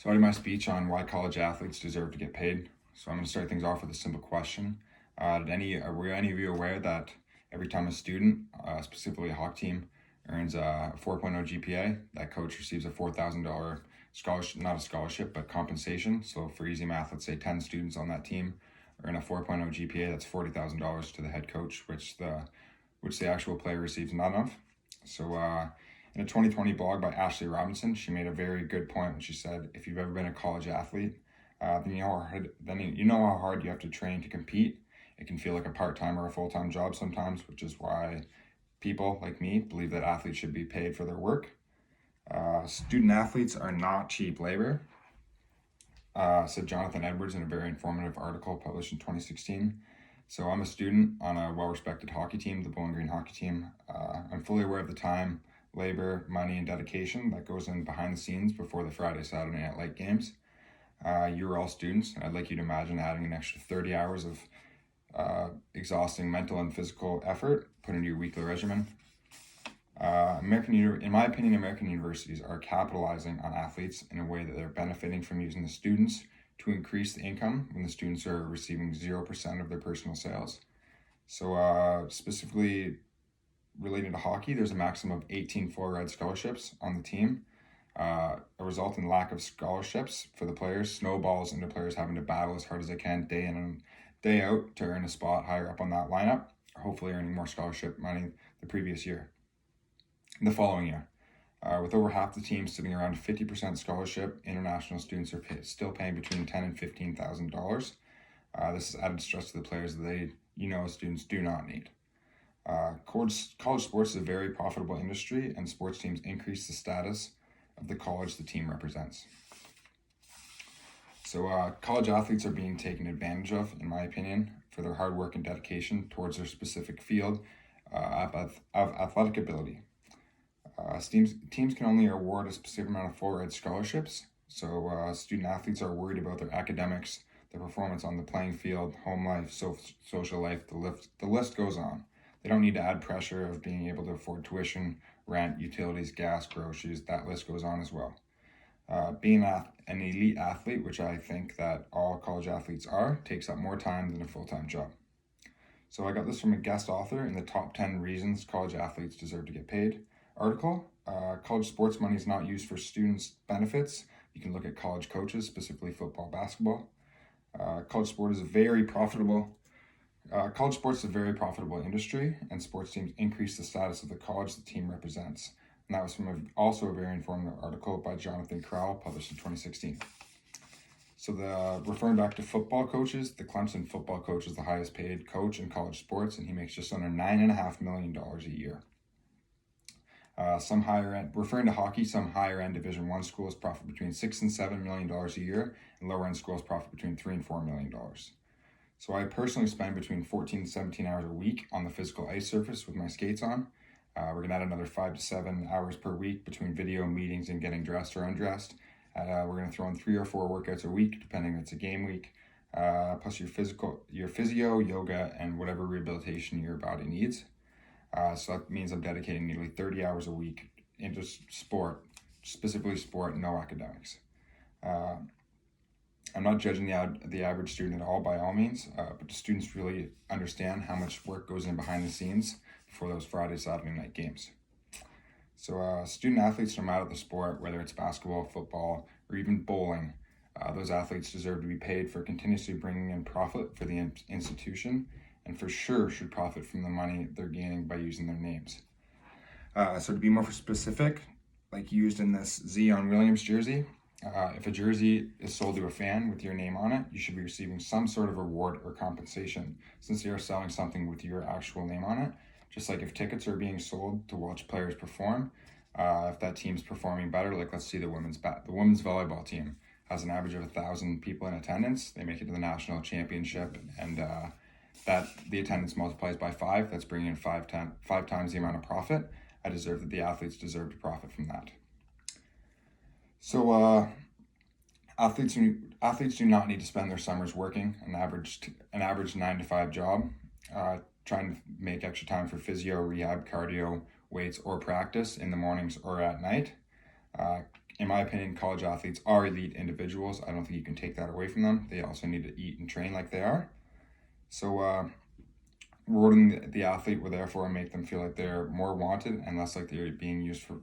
So I did my speech on why college athletes deserve to get paid. So I'm going to start things off with a simple question. Were any of you aware that every time a student, specifically a hockey team, earns a 4.0 GPA, that coach receives a $4,000 scholarship, not a scholarship, but compensation. So for easy math, let's say 10 students on that team earn a 4.0 GPA, that's $40,000 to the head coach, which the actual player receives none of. So in a 2020 blog by Ashley Robinson, she made a very good point when she said, if you've ever been a college athlete, then you know how hard you have to train to compete. It can feel like a part-time or a full-time job sometimes, which is why people like me believe that athletes should be paid for their work. Student athletes are not cheap labor, said Jonathan Edwards in a very informative article published in 2016. So I'm a student on a well-respected hockey team, the Bowling Green hockey team. I'm fully aware of the time, labor, money, and dedication that goes in behind the scenes before the Friday, Saturday Night Light games. You're all students, and I'd like you to imagine adding an extra 30 hours of exhausting mental and physical effort put into your weekly regimen. In my opinion, American universities are capitalizing on athletes in a way that they're benefiting from using the students to increase the income when the students are receiving 0% of their personal sales. So specifically related to hockey, there's a maximum of 18 full-ride scholarships on the team. A result in lack of scholarships for the players snowballs into players having to battle as hard as they can day in and day out to earn a spot higher up on that lineup, hopefully earning more scholarship money the previous year. The following year, with over half the team sitting around 50% scholarship, international students are still paying between $10,000 and $15,000. This is added stress to the players that students do not need. College sports is a very profitable industry, and sports teams increase the status of the college the team represents. So college athletes are being taken advantage of, in my opinion, for their hard work and dedication towards their specific field of athletic ability. Teams can only award a specific amount of full-ride scholarships, so student athletes are worried about their academics, their performance on the playing field, home life, social life, the list goes on. They don't need to add pressure of being able to afford tuition, rent, utilities, gas, groceries, that list goes on as well. Being an elite athlete, which I think that all college athletes are, takes up more time than a full-time job. So I got this from a guest author in the top 10 reasons college athletes deserve to get paid article. College sports money is not used for students' benefits. You can look at college coaches, specifically football, basketball. College sports is a very profitable industry, and sports teams increase the status of the college the team represents. And that was from also a very informative article by Jonathan Corral, published in 2016. So referring back to football coaches, the Clemson football coach is the highest paid coach in college sports, and he makes just under $9.5 million a year. Referring to hockey, some higher end Division I schools profit between $6 and $7 million a year, and lower end schools profit between $3 and $4 million. So I personally spend between 14 and 17 hours a week on the physical ice surface with my skates on. We're going to add another 5 to 7 hours per week between video meetings and getting dressed or undressed. We're going to throw in 3 or 4 workouts a week, depending if it's a game week, plus your physio, yoga, and whatever rehabilitation your body needs. So that means I'm dedicating nearly 30 hours a week into sport, specifically sport, no academics. I'm not judging the average student at all, by all means, but do students really understand how much work goes in behind the scenes before those Friday, Saturday night games? So student athletes, no matter the sport, whether it's basketball, football, or even bowling, those athletes deserve to be paid for continuously bringing in profit for the institution, and for sure should profit from the money they're gaining by using their names. So to be more specific, like used in this Zion Williams jersey, if a jersey is sold to a fan with your name on it, you should be receiving some sort of reward or compensation, since you are selling something with your actual name on it. Just like if tickets are being sold to watch players perform, if that team's performing better, like let's see the women's volleyball team has an average of 1,000 people in attendance, they make it to the national championship, and that the attendance multiplies by 5, that's bringing in 5 times the amount of profit. The athletes deserve to profit from that. So athletes do not need to spend their summers working an average 9 to 5 job, trying to make extra time for physio, rehab, cardio, weights, or practice in the mornings or at night. in my opinion, college athletes are elite individuals. I don't think you can take that away from them. They also need to eat and train like they are. So rewarding the athlete will therefore make them feel like they're more wanted and less like they're being used for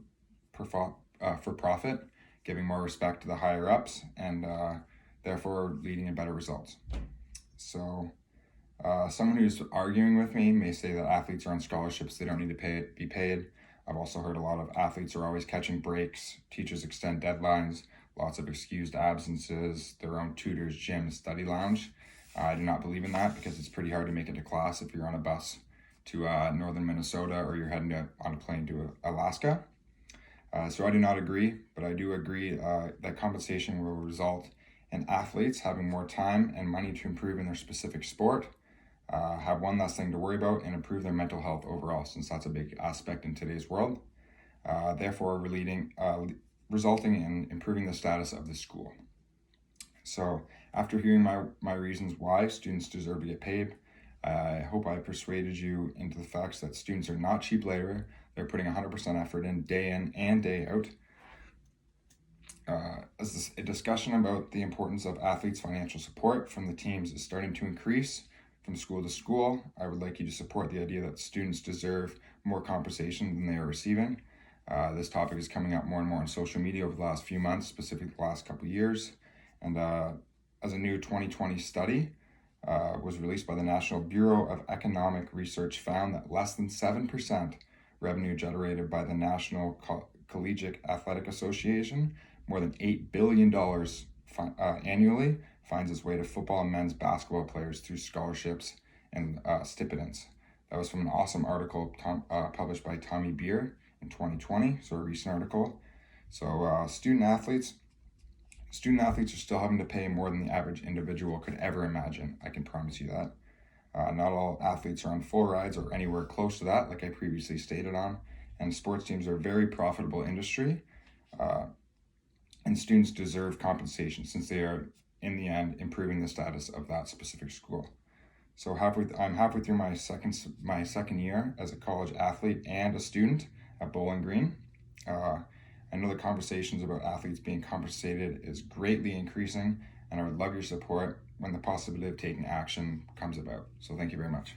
profit, giving more respect to the higher ups, and therefore leading to better results. So someone who's arguing with me may say that athletes are on scholarships, they don't need to be paid. I've also heard a lot of athletes are always catching breaks, teachers extend deadlines, lots of excused absences, their own tutors, gym, study lounge. I do not believe in that because it's pretty hard to make it to class if you're on a bus to northern Minnesota or you're heading on a plane to Alaska. So I do not agree, but I do agree that compensation will result in athletes having more time and money to improve in their specific sport, have one less thing to worry about, and improve their mental health overall, since that's a big aspect in today's world. Therefore, resulting in improving the status of the school. So after hearing my reasons why students deserve to get paid, I hope I persuaded you into the facts that students are not cheap labor. They're putting 100% effort in and day out. As a discussion about the importance of athletes' financial support from the teams is starting to increase from school to school, I would like you to support the idea that students deserve more compensation than they are receiving. This topic is coming up more and more on social media over the last few months, specifically the last couple of years. And as a new 2020 study was released by the National Bureau of Economic Research, found that less than 7% revenue generated by the National Collegiate Athletic Association, more than $8 billion annually, finds its way to football and men's basketball players through scholarships and stipends. That was from an awesome article published by Tommy Beer in 2020, so a recent article. So student athletes are still having to pay more than the average individual could ever imagine. I can promise you that. Not all athletes are on full rides or anywhere close to that, like I previously stated on. And sports teams are a very profitable industry. And students deserve compensation since they are, in the end, improving the status of that specific school. So I'm halfway through my second year as a college athlete and a student at Bowling Green. I know the conversations about athletes being compensated is greatly increasing, and I would love your support when the possibility of taking action comes about. So thank you very much.